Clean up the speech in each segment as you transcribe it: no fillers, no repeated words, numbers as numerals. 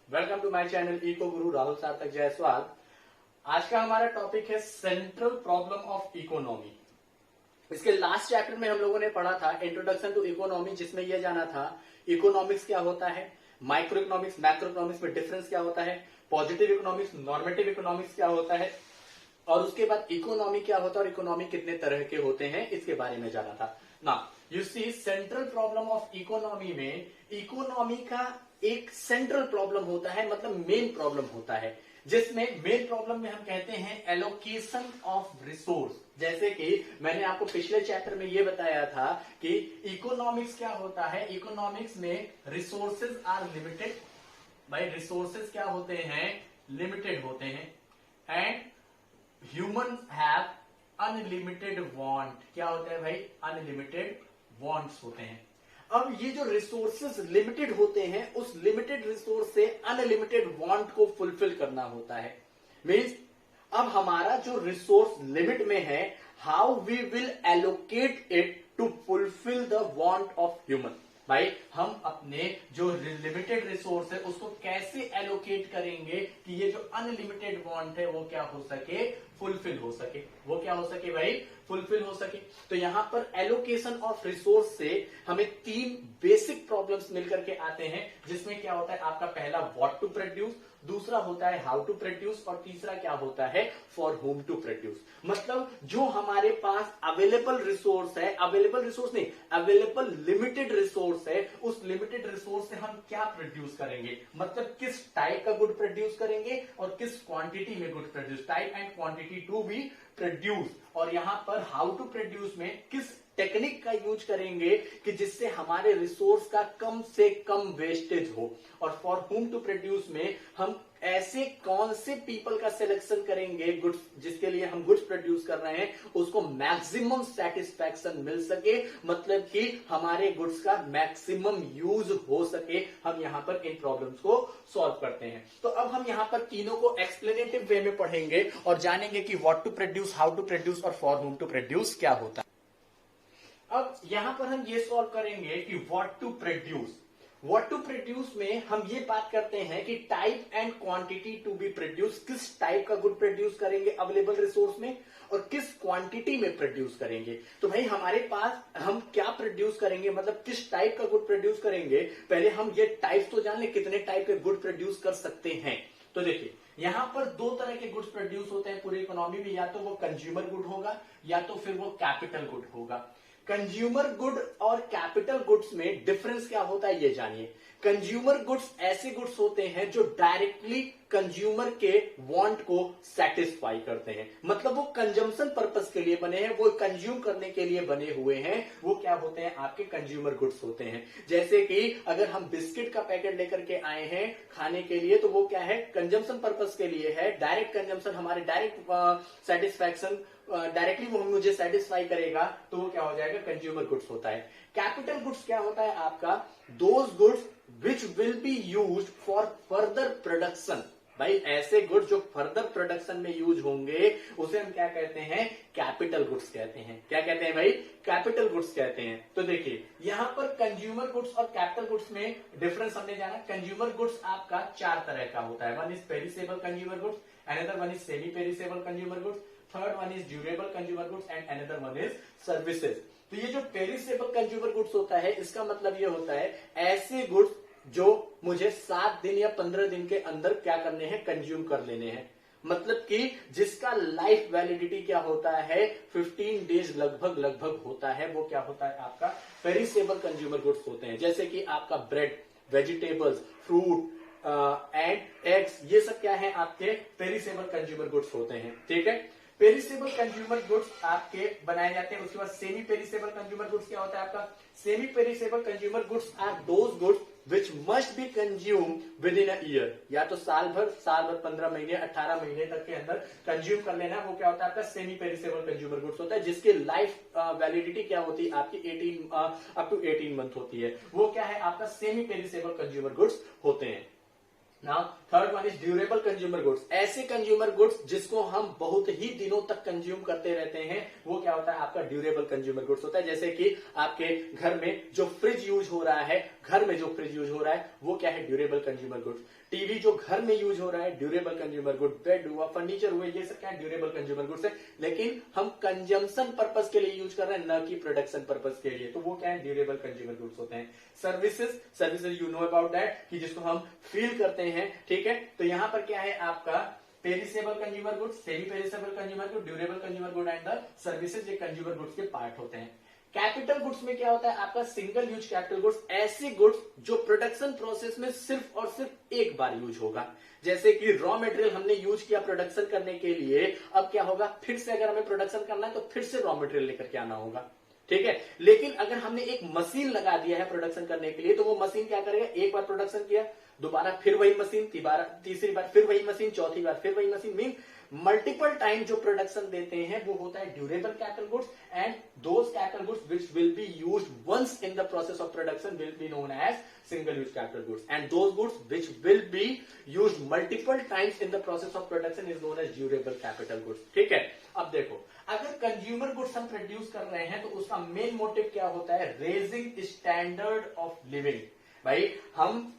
Welcome to my channel eco Guru Rahul Sarthak Jaiswal. आज का हमारा टॉपिक है सेंट्रल प्रॉब्लम ऑफ इकोनॉमी। इसके लास्ट चैप्टर में हम लोगों ने पढ़ा था इंट्रोडक्शन टू इकोनॉमी, जिसमें यह जाना था इकोनॉमिक्स क्या होता है, माइक्रो इकोनॉमिक्स मैक्रो इकोनॉमिक्स में डिफरेंस क्या होता है, पॉजिटिव इकोनॉमिक्स नॉर्मेटिव इकोनॉमिक्स क्या होता है, और उसके बाद इकोनॉमी क्या होता है और इकोनॉमी कितने तरह के होते हैं, इसके बारे में जाना था ना। You see central problem of economy में इकोनॉमी का एक सेंट्रल प्रॉब्लम होता है, मतलब मेन प्रॉब्लम होता है, जिसमें मेन प्रॉब्लम में हम कहते हैं एलोकेशन ऑफ रिसोर्स। जैसे कि मैंने आपको पिछले चैप्टर में यह बताया था कि इकोनॉमिक्स क्या होता है, इकोनॉमिक्स में रिसोर्सेज आर लिमिटेड। भाई रिसोर्सेज क्या होते हैं, लिमिटेड होते हैं, and human have unlimited want. क्या होता है भाई, अनलिमिटेड वांट्स होते हैं। अब ये जो रिसोर्सेज लिमिटेड होते हैं, उस लिमिटेड रिसोर्स से अनलिमिटेड वांट को फुलफिल करना होता है। मींस अब हमारा जो रिसोर्स लिमिट में है, how we will allocate it to fulfil the want of human. भाई हम अपने जो लिमिटेड रिसोर्स है उसको कैसे एलोकेट करेंगे कि ये जो अनलिमिटेड वांट है वो क्या हो सके, फुलफिल हो सके। वो क्या हो सके भाई, फुलफिल हो सके। तो यहां पर एलोकेशन ऑफ रिसोर्स से हमें तीन बेसिक प्रॉब्लम्स मिलकर के आते हैं, जिसमें क्या होता है आपका पहला व्हाट टू प्रोड्यूस, दूसरा होता है हाउ टू प्रोड्यूस, और तीसरा क्या होता है फॉर होम टू प्रोड्यूस। मतलब जो हमारे पास अवेलेबल रिसोर्स है, अवेलेबल रिसोर्स नहीं, अवेलेबल लिमिटेड रिसोर्स है, उस लिमिटेड रिसोर्स से हम क्या प्रोड्यूस करेंगे, मतलब किस टाइप का गुड प्रोड्यूस करेंगे और किस क्वांटिटी में good produce, type and quantity to be produce. और यहां पर हाउ टू प्रोड्यूस में किस टेक्निक का यूज करेंगे कि जिससे हमारे रिसोर्स का कम से कम वेस्टेज हो। और फॉर होम टू प्रोड्यूस में हम ऐसे कौन से पीपल का सिलेक्शन करेंगे गुड्स, जिसके लिए हम गुड्स प्रोड्यूस कर रहे हैं उसको मैक्सिमम सेटिस्फैक्शन मिल सके, मतलब कि हमारे गुड्स का मैक्सिमम यूज हो सके। हम यहां पर इन प्रॉब्लम्स को सॉल्व करते हैं। तो अब हम यहां पर तीनों को एक्सप्लेनेटिव वे में पढ़ेंगे और जानेंगे कि what to produce, how to produce और फॉर होम टू प्रोड्यूस क्या होता है। अब यहां पर हम ये सॉल्व करेंगे कि what to produce. What to produce में हम ये बात करते हैं कि type and quantity to be produce, किस टाइप का गुड प्रोड्यूस करेंगे अवेलेबल रिसोर्स में और किस क्वांटिटी में प्रोड्यूस करेंगे। तो भाई हमारे पास हम क्या प्रोड्यूस करेंगे, मतलब किस टाइप का गुड प्रोड्यूस करेंगे। पहले हम ये टाइप्स तो जान ले, कितने टाइप के गुड प्रोड्यूस कर सकते हैं। तो देखिए यहां पर दो तरह के गुड्स प्रोड्यूस होते हैं पूरी इकोनॉमी में, या तो वो कंज्यूमर गुड होगा या तो फिर वो कैपिटल गुड होगा। कंज्यूमर गुड और कैपिटल गुड्स में डिफरेंस क्या होता है ये जानिए। कंज्यूमर गुड्स ऐसे गुड्स होते हैं जो डायरेक्टली कंज्यूमर के वांट को सेटिस्फाई करते हैं, मतलब वो कंजम्पशन पर्पस के लिए बने हैं, वो कंज्यूम करने के लिए बने हुए हैं। वो क्या होते हैं, आपके कंज्यूमर गुड्स होते हैं। जैसे कि अगर हम बिस्किट का पैकेट लेकर के आए हैं खाने के लिए, तो वो क्या है, कंजम्पशन पर्पस के लिए है, डायरेक्ट कंजम्पशन, हमारे डायरेक्ट सेटिस्फैक्शन, डायरेक्टली वो मुझे सेटिस्फाई करेगा, तो वो क्या हो जाएगा, कंज्यूमर गुड्स होता है। कैपिटल गुड्स क्या होता है आपका, those goods which will be used for further production. भाई ऐसे गुड्स जो फर्दर प्रोडक्शन में यूज होंगे उसे हम क्या कहते हैं, कैपिटल गुड्स कहते हैं। क्या कहते हैं भाई, कैपिटल गुड्स कहते हैं। तो देखिए यहां पर कंज्यूमर गुड्स और कैपिटल गुड्स में डिफरेंस हमने जाना। कंज्यूमर गुड्स आपका चार तरह का होता है, one is perishable consumer goods, another one is semi perishable consumer goods, third one is durable consumer goods and another one is services. तो ये जो पेरिसेबल कंज्यूमर गुड्स होता है, इसका मतलब ये होता है ऐसे गुड्स जो मुझे 7 दिन या 15 दिन के अंदर क्या करने हैं, कंज्यूम कर लेने हैं। मतलब कि जिसका लाइफ वैलिडिटी क्या होता है, 15 डेज लगभग होता है, वो क्या होता है आपका पेरिसेबल कंज्यूमर गुड्स होते हैं। जैसे कि आपका bread, vegetables, fruit and eggs, ये सब क्या है, आपके पेरिसेबल कंज्यूमर गुड्स होते हैं। ठीक है, पेरिसेबल कंज्यूमर गुड्स आपके बनाए जाते हैं। उसके बाद सेमी पेरिसेबल कंज्यूमर गुड्स क्या होता है आपका, semi perishable consumer goods are those goods which must be consume within a year. या तो साल भर 15 महीने 18 महीने तक के अंदर कंज्यूम कर लेना, वो क्या होता है आपका सेमी पेरिसेबल कंज्यूमर गुड्स होता है, जिसकी लाइफ वैलिडिटी क्या होती है आपकी 18 अप टू 18 मंथ होती है। वो क्या है आपका सेमी पेरिसेबल कंज्यूमर गुड्स होते हैं। Now third one is durable consumer goods. ऐसे कंज्यूमर गुड्स जिसको हम बहुत ही दिनों तक कंज्यूम करते रहते हैं, वो क्या होता है आपका ड्यूरेबल कंज्यूमर गुड्स होता है। जैसे कि आपके घर में जो फ्रिज यूज हो रहा है, घर में जो फ्रिज यूज हो रहा है वो क्या है, ड्यूरेबल कंज्यूमर गुड्स। टीवी जो घर में यूज हो रहा है ड्यूरेबल कंज्यूमर गुड, बेड हुआ, फर्नीचर हुए, ये सब क्या है, ड्यूरेबल कंज्यूमर गुड्स है, लेकिन हम कंजम्पशन पर्पस के लिए यूज कर रहे हैं, न कि प्रोडक्शन पर्पस के लिए, तो वो क्या है, ड्यूरेबल कंज्यूमर गुड्स होते हैं। Services you know about that, कि जिसको हम फील करते हैं, ठीक है। तो यहां पर क्या है आपका perishable consumer goods, semi perishable consumer good, durable consumer good and the services, ये कंज्यूमर गुड्स के पार्ट होते हैं। कैपिटल गुड्स में क्या होता है आपका, सिंगल यूज कैपिटल गुड्स, ऐसे गुड्स जो प्रोडक्शन प्रोसेस में सिर्फ और सिर्फ एक बार यूज होगा। जैसे कि रॉ मटेरियल हमने यूज किया प्रोडक्शन करने के लिए, अब क्या होगा, फिर से अगर हमें प्रोडक्शन करना है तो फिर से रॉ मटेरियल लेकर के आना होगा, ठीक है। लेकिन अगर हमने एक मशीन लगा दिया है प्रोडक्शन करने के लिए, तो वो मशीन क्या करेगा, एक बार प्रोडक्शन किया, दोबारा फिर वही मशीन, तीसरी बार फिर वही मशीन, चौथी बार फिर वही मशीन, मीन मल्टीपल टाइम जो प्रोडक्शन देते हैं वो होता है durable capital goods, and those capital goods which will be used once in the process of production will be known as single use capital goods, and those goods which will be used multiple times in the process of production is known as durable capital goods, ठीक है। अब देखो, अगर consumer goods हम produce कर रहे हैं तो उसका मेन मोटिव क्या होता है, रेजिंग स्टैंडर्ड ऑफ लिविंग। भाई हम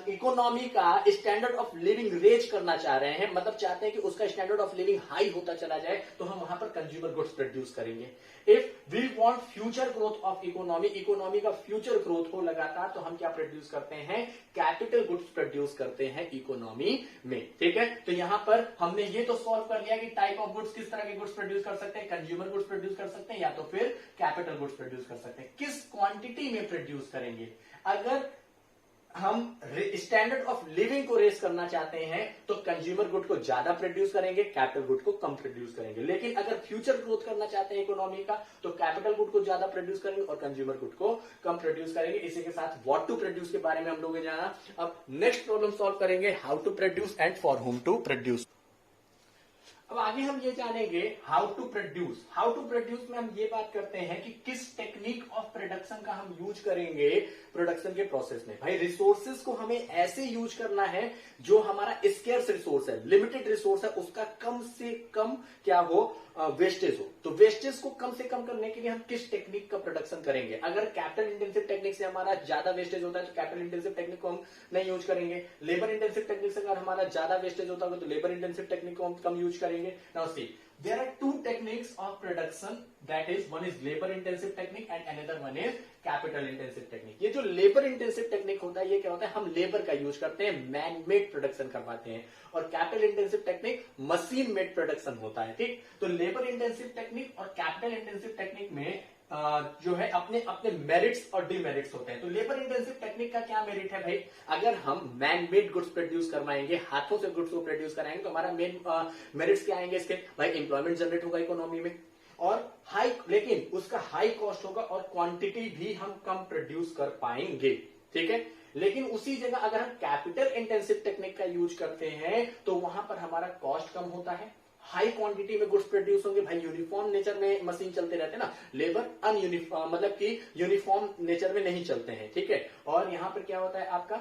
इकोनॉमी का स्टैंडर्ड ऑफ लिविंग रेज करना चाह रहे हैं, मतलब चाहते हैं कि उसका स्टैंडर्ड ऑफ लिविंग हाई होता चला जाए, तो हम वहां पर कंज्यूमर गुड्स प्रोड्यूस करेंगे। If we want future growth of economy, economy का फ्यूचर ग्रोथ हो लगातार, तो हम क्या प्रोड्यूस करते हैं, कैपिटल गुड्स प्रोड्यूस करते हैं इकोनॉमी में, ठीक है। तो यहां पर हमने ये तो सॉल्व कर लिया कि टाइप ऑफ गुड्स, किस तरह के गुड्स प्रोड्यूस कर सकते हैं, कंज्यूमर गुड्स प्रोड्यूस कर सकते हैं या तो फिर कैपिटल गुड्स प्रोड्यूस कर सकते हैं। किस क्वांटिटी में प्रोड्यूस करेंगे, अगर हम स्टैंडर्ड ऑफ लिविंग को रेस करना चाहते हैं तो कंज्यूमर गुड को ज्यादा प्रोड्यूस करेंगे, कैपिटल गुड को कम प्रोड्यूस करेंगे। लेकिन अगर फ्यूचर ग्रोथ करना चाहते हैं इकोनॉमी का, तो कैपिटल गुड को ज्यादा प्रोड्यूस करेंगे और कंज्यूमर गुड को कम प्रोड्यूस करेंगे। इसी के साथ व्हाट टू प्रोड्यूस के बारे में हम लोगों ने जाना। अब नेक्स्ट प्रॉब्लम सॉल्व करेंगे, how to produce and for whom to produce. अब आगे हम ये जानेंगे how to produce. How to produce में हम ये बात करते हैं कि किस टेक्निक ऑफ प्रोडक्शन का हम यूज करेंगे प्रोडक्शन के प्रोसेस में। भाई रिसोर्सेज को हमें ऐसे यूज करना है जो हमारा स्केर्स रिसोर्स है, लिमिटेड रिसोर्स है, उसका कम से कम क्या हो, वेस्टेज हो। तो वेस्टेज को कम से कम करने के लिए हम किस टेक्निक का प्रोडक्शन करेंगे। अगर कैपिटल इंटेंसिव टेक्निक से हमारा ज्यादा वेस्टेज होता है तो कैपिटल इंटेंसिव टेक्निक को हम नहीं यूज करेंगे। लेबर इंटेंसिव टेक्निक से अगर हमारा ज्यादा वेस्टेज होता होगा तो लेबर इंटेंसिव टेक्निक को हम कम यूज करेंगे। Now see, there are two techniques of production, that is one is labor intensive technique and another one is capital intensive technique। ये जो labor intensive technique होता है, ये क्या होता है, हम लेबर का यूज करते हैं, मैन मेड प्रोडक्शन करवाते हैं, और capital intensive technique machine made production होता है, ठीक। तो लेबर इंटेंसिव टेक्निक और कैपिटल इंटेंसिव टेक्निक में जो है अपने अपने मेरिट्स और डिमेरिट्स होते हैं। तो लेबर इंटेंसिव टेक्निक का क्या मेरिट है भाई, अगर हम मैन मेड गुड्स प्रोड्यूस करवाएंगे, हाथों से गुड्स को प्रोड्यूस कराएंगे, तो हमारा मेन मेरिट्स क्या आएंगे इसके, भाई एम्प्लॉयमेंट जनरेट होगा इकोनॉमी में, और हाई, लेकिन उसका हाई कॉस्ट होगा और क्वांटिटी भी हम कम प्रोड्यूस कर पाएंगे, ठीक है। लेकिन उसी जगह अगर हम कैपिटल इंटेंसिव टेक्निक का यूज करते हैं तो वहां पर हमारा कॉस्ट कम होता है, हाई क्वांटिटी में गुड्स प्रोड्यूस होंगे। भाई यूनिफॉर्म नेचर में मशीन चलते रहते हैं ना, लेबर अनयूनिफॉर्म मतलब कि यूनिफॉर्म नेचर में नहीं चलते हैं, ठीक है। और यहाँ पर क्या होता है आपका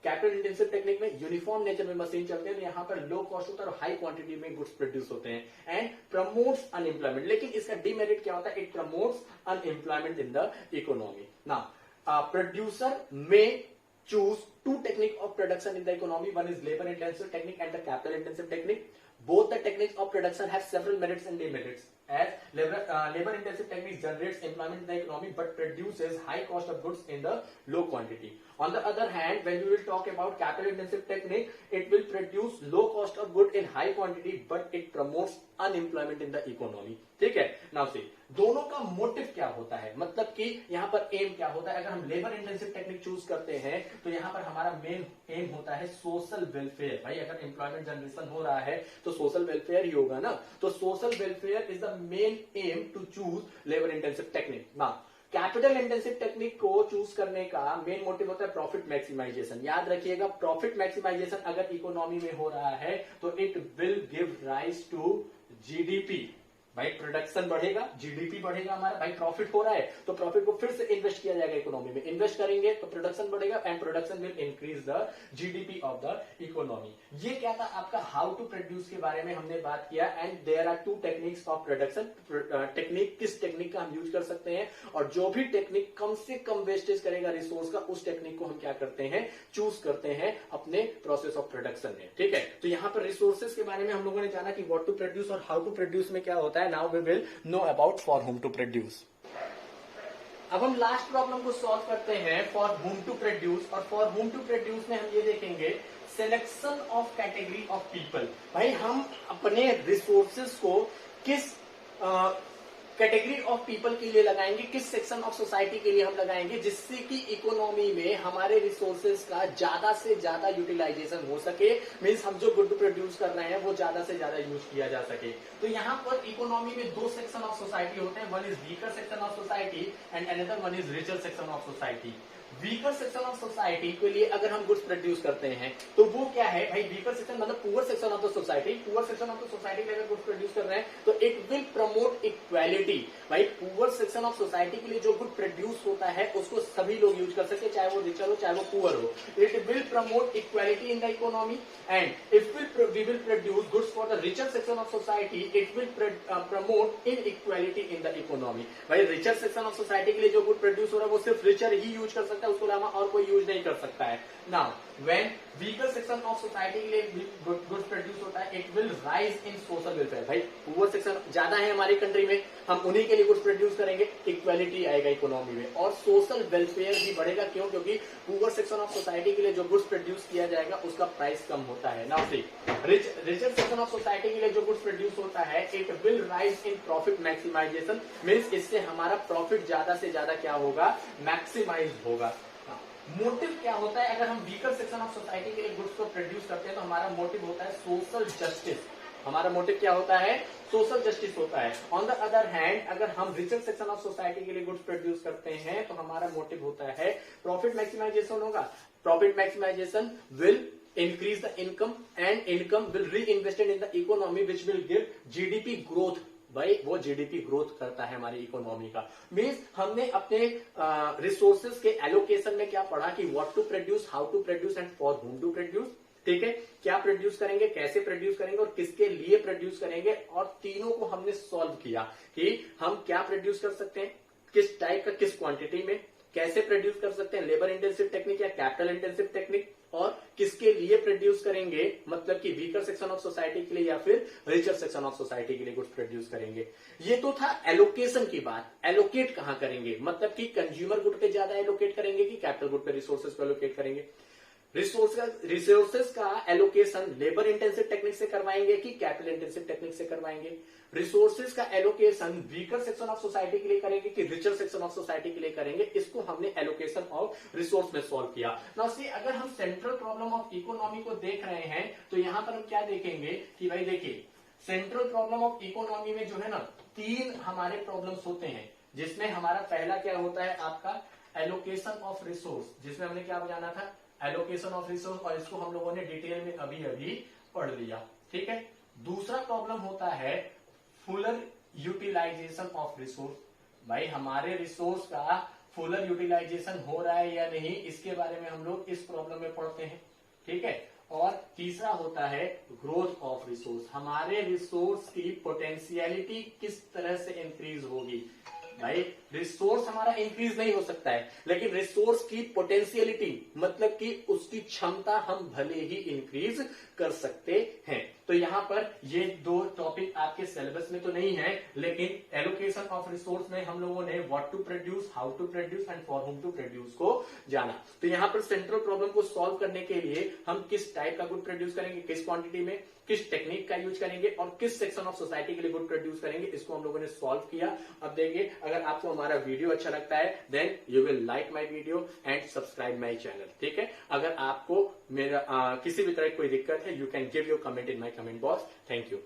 कैपिटल इंटेंसिव टेक्निक में यूनिफॉर्म नेचर में मशीन चलते हैं, तो यहाँ पर लो कॉस्ट होता है और हाई क्वांटिटी में गुड्स प्रोड्यूस होते हैं एंड प्रमोट्स अनएम्प्लॉयमेंट। लेकिन इसका डिमेरिट क्या होता है, it promotes unemployment in the economy. ना प्रोड्यूसर में choose two technique of production in the economy. One is labor intensive technique and the capital intensive technique. Both the techniques of production have several merits and demerits. As labor intensive technique generates employment in the economy but produces high cost of goods in the low quantity. On the other hand, when we will talk about capital intensive technique, it will produce low cost of good in high quantity but it promotes unemployment in the economy. ठीक है। Now सी, दोनों का motive क्या होता है, मतलब कि यहाँ पर एम क्या होता है। अगर हम लेबर इंटेंसिव टेक्निक चूज करते हैं तो यहाँ पर हमारा मेन एम होता है सोशल वेलफेयर। भाई अगर एम्प्लॉयमेंट जनरेशन हो रहा है तो सोशल वेलफेयर ही होगा ना, तो social welfare is the main aim to choose labour intensive technique. ना कैपिटल इंटेंसिव टेक्निक को चूज करने का मेन मोटिव होता है प्रॉफिट मैक्सिमाइजेशन। याद रखिएगा, प्रॉफिट मैक्सिमाइजेशन अगर इकोनॉमी में हो रहा है तो it will give rise to GDP, भाई प्रोडक्शन बढ़ेगा, जीडीपी बढ़ेगा, हमारा भाई प्रॉफिट हो रहा है तो प्रॉफिट को फिर से इन्वेस्ट किया जाएगा इकोनॉमी में, इन्वेस्ट करेंगे तो प्रोडक्शन बढ़ेगा and production will increase the GDP of the economy. ये क्या था आपका हाउ टू प्रोड्यूस के बारे में हमने बात किया and there are two techniques of production. Technique किस टेक्निक का हम यूज कर सकते हैं और जो भी टेक्निक कम से कम वेस्टेज करेगा रिसोर्स का उस टेक्निक को हम क्या करते हैं, चूज करते हैं अपने प्रोसेस ऑफ प्रोडक्शन में। ठीक है, तो यहां पर रिसोर्सेज के बारे में हम लोगों ने जाना कि व्हाट टू प्रोड्यूस और हाउ टू प्रोड्यूस में क्या होता है। Now we will know about for whom to produce. अब हम लास्ट प्रॉब्लम को सॉल्व करते हैं फॉर होम टू प्रोड्यूस, और फॉर होम टू प्रोड्यूस में हम ये देखेंगे selection of category of people. भाई हम अपने रिसोर्सेज को किस कैटेगरी ऑफ पीपल के लिए लगाएंगे, किस सेक्शन ऑफ सोसाइटी के लिए हम लगाएंगे, जिससे कि इकोनॉमी में हमारे रिसोर्सेज का ज्यादा से ज्यादा यूटिलाइजेशन हो सके। मींस हम जो गुड प्रोड्यूस कर रहे हैं वो ज्यादा से ज्यादा यूज किया जा सके। तो यहाँ पर इकोनॉमी में दो सेक्शन ऑफ सोसाइटी होते हैं, one is weaker section of society and another one is richer section of society. Weaker section of society के लिए अगर हम गुड्स प्रोड्यूस करते हैं तो वो क्या है भाई, वीकर सेक्शन मतलब poor section of the society. Poor section of the society में अगर गुड्स प्रोड्यूस कर रहे हैं तो इट विल प्रमोट इक्वालिटी। भाई पुअर सेक्शन ऑफ सोसाइटी के लिए जो गुड प्रोड्यूस होता है उसको सभी लोग यूज कर सकते हैं, चाहे वो रिचर हो चाहे वो पुअर हो। It will promote equality in the economy and if we will produce goods for the richer section of society it will promote inequality in the economy. भाई रिचर सेक्शन ऑफ सोसाइटी के लिए जो good produce हो रहा है वो सिर्फ richer ही use कर सकता है, उसको अलावा और कोई यूज नहीं कर सकता है। Now when weaker section of society के लिए गुड्स प्रोड्यूस होता है it will rise in social welfare. भाई पुअर सेक्शन ज्यादा है हमारी कंट्री में, हम उन्हीं के लिए गुड्स प्रोड्यूस करेंगे, इक्वालिटी आएगा इकोनॉमी में और सोशल वेलफेयर भी बढ़ेगा। क्यों? क्योंकि पुअर सेक्शन ऑफ सोसाइटी के लिए जो गुड्स प्रोड्यूस किया जाएगा उसका प्राइस कम होता है। Now see richer section of society के लिए जो गुड्स प्रोड्यूस होता है it will rise in profit maximization. Means इससे हमारा प्रॉफिट ज्यादा से ज्यादा क्या होगा, मैक्सिमाइज होगा। मोटिव क्या होता है, अगर हम वीकर सेक्शन ऑफ सोसाइटी के लिए गुड्स को प्रोड्यूस करते हैं तो हमारा मोटिव होता है सोशल जस्टिस। हमारा मोटिव क्या होता है, सोशल जस्टिस होता है। ऑन द अदर हैंड अगर हम रिचर सेक्शन ऑफ सोसाइटी के लिए गुड्स प्रोड्यूस करते हैं तो हमारा मोटिव होता है प्रॉफिट मैक्सिमाइजेशन होगा। Profit maximization will increase the income and income will reinvested in the economy which will give GDP growth। भाई वो जीडीपी ग्रोथ करता है हमारी इकोनॉमी का। मीन्स हमने अपने रिसोर्सेज के एलोकेशन में क्या पढ़ा कि what to produce, how to produce and for whom to produce. ठीक है, क्या प्रोड्यूस करेंगे, कैसे प्रोड्यूस करेंगे और किसके लिए प्रोड्यूस करेंगे, और तीनों को हमने सॉल्व किया कि हम क्या प्रोड्यूस कर सकते हैं, किस टाइप का, किस क्वांटिटी में, कैसे प्रोड्यूस कर सकते हैं, लेबर इंटेंसिव टेक्निक या कैपिटल इंटेंसिव टेक्निक, और किसके लिए प्रोड्यूस करेंगे, मतलब कि वीकर सेक्शन ऑफ सोसाइटी के लिए या फिर रिचर सेक्शन ऑफ सोसाइटी के लिए गुड्स प्रोड्यूस करेंगे। ये तो था एलोकेशन की बात। एलोकेट कहां करेंगे, मतलब कि कंज्यूमर गुड पे ज्यादा एलोकेट करेंगे कि कैपिटल गुड पे रिसोर्सेज को एलोकेट करेंगे। रिसोर्सेज का एलोकेशन लेबर इंटेंसिव टेक्निक से करवाएंगे कि कैपिटल इंटेंसिव टेक्निक से करवाएंगे। रिसोर्सेज का allocation weaker section of society के लिए करेंगे कि रिचर सेक्शन ऑफ सोसाइटी के लिए करेंगे। इसको हमने एलोकेशन ऑफ रिसोर्स में सॉल्व किया। नाउ सी अगर हम सेंट्रल प्रॉब्लम ऑफ इकोनॉमी को देख रहे हैं तो यहां पर हम क्या देखेंगे कि भाई देखिए सेंट्रल प्रॉब्लम ऑफ इकोनॉमी में जो है ना तीन हमारे प्रॉब्लम्स होते हैं, जिसमें हमारा पहला क्या होता है आपका एलोकेशन ऑफ रिसोर्स, जिसमें हमने क्या जाना था एलोकेशन ऑफ रिसोर्स, और इसको हम लोगों ने डिटेल में अभी अभी पढ़ लिया। ठीक है, दूसरा प्रॉब्लम होता है फुलर यूटिलाइजेशन ऑफ रिसोर्स। भाई हमारे रिसोर्स का फुलर यूटिलाइजेशन हो रहा है या नहीं, इसके बारे में हम लोग इस प्रॉब्लम में पढ़ते हैं। ठीक है, और तीसरा होता है ग्रोथ ऑफ रिसोर्स। हमारे रिसोर्स की पोटेंशियलिटी किस तरह से इंक्रीज होगी। भाई रिसोर्स हमारा इंक्रीज नहीं हो सकता है, लेकिन रिसोर्स की पोटेंशियलिटी मतलब कि उसकी क्षमता हम भले ही इंक्रीज कर सकते हैं। तो यहां पर ये दो टॉपिक आपके सिलेबस में तो नहीं है, लेकिन एलोकेशन ऑफ रिसोर्स में हम लोगों ने what to produce, how to produce and for whom to produce को जाना। तो यहां पर सेंट्रल प्रॉब्लम को सॉल्व करने के लिए हम किस टाइप का गुड प्रोड्यूस करेंगे, किस क्वांटिटी में, किस टेक्निक का यूज करेंगे और किस सेक्शन ऑफ सोसाइटी के लिए गुड प्रोड्यूस करेंगे, इसको हम लोगों ने सॉल्व किया। अब देखिए अगर आपको हमारा वीडियो अच्छा लगता है then you will like my video and subscribe my channel. ठीक है, अगर आपको मेरा किसी भी तरह की कोई दिक्कत है you can give your comment in my comment box. Thank you.